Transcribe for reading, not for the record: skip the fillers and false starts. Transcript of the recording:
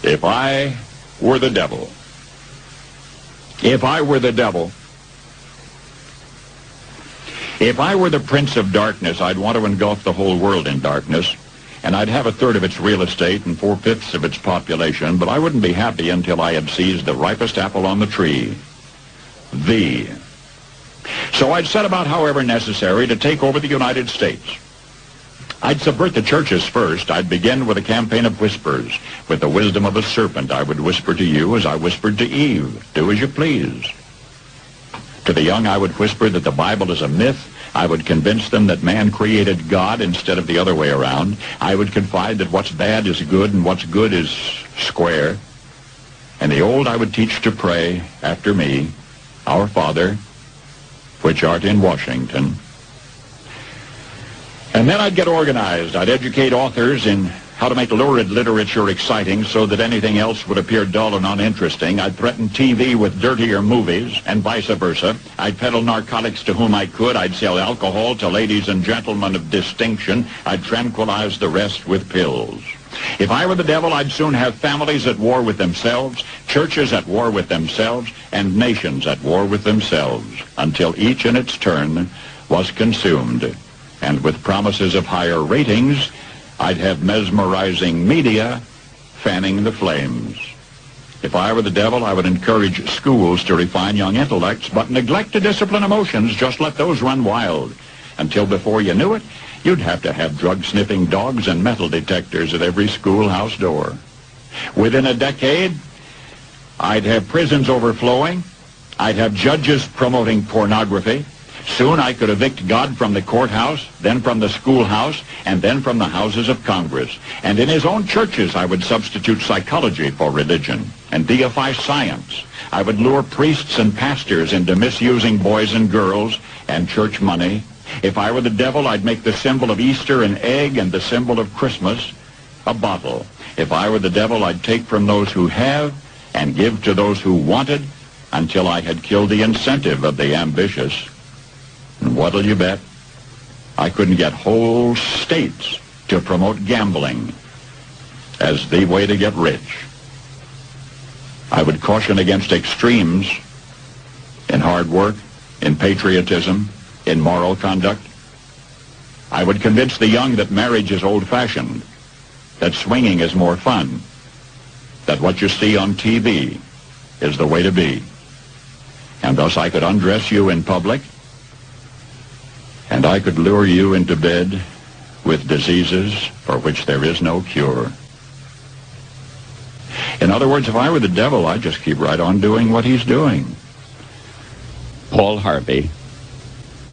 If I were the devil, if I were the devil, if I were the prince of darkness, I'd want to engulf the whole world in darkness, and I'd have a third of its real estate and 4/5 of its population, but I wouldn't be happy until I had seized the ripest apple on the tree, thee. So I'd set about, however necessary, to take over the United States. I'd subvert the churches first. I'd begin with a campaign of whispers. With the wisdom of a serpent, I would whisper to you as I whispered to Eve, do as you please. To the young, I would whisper that the Bible is a myth. I would convince them that man created God instead of the other way around. I would confide that what's bad is good and what's good is square. And the old I would teach to pray after me, Our Father, which art in Washington. And then I'd get organized. I'd educate authors in how to make lurid literature exciting so that anything else would appear dull and uninteresting. I'd threaten TV with dirtier movies and vice versa. I'd peddle narcotics to whom I could. I'd sell alcohol to ladies and gentlemen of distinction. I'd tranquilize the rest with pills. If I were the devil, I'd soon have families at war with themselves, churches at war with themselves, and nations at war with themselves, until each in its turn was consumed. And with promises of higher ratings, I'd have mesmerizing media fanning the flames. If I were the devil, I would encourage schools to refine young intellects, but neglect to discipline emotions. Just let those run wild. Until before you knew it, you'd have to have drug-sniffing dogs and metal detectors at every schoolhouse door. Within a decade, I'd have prisons overflowing. I'd have judges promoting pornography. Soon I could evict God from the courthouse, then from the schoolhouse, and then from the houses of Congress. And in his own churches, I would substitute psychology for religion and deify science. I would lure priests and pastors into misusing boys and girls and church money. If I were the devil, I'd make the symbol of Easter an egg and the symbol of Christmas a bottle. If I were the devil, I'd take from those who have and give to those who wanted until I had killed the incentive of the ambitious. And what'll you bet? I couldn't get whole states to promote gambling as the way to get rich. I would caution against extremes in hard work, in patriotism, in moral conduct. I would convince the young that marriage is old-fashioned, that swinging is more fun, that what you see on TV is the way to be. And thus I could undress you in public, and I could lure you into bed with diseases for which there is no cure. In other words, if I were the devil, I'd just keep right on doing what he's doing. Paul Harvey.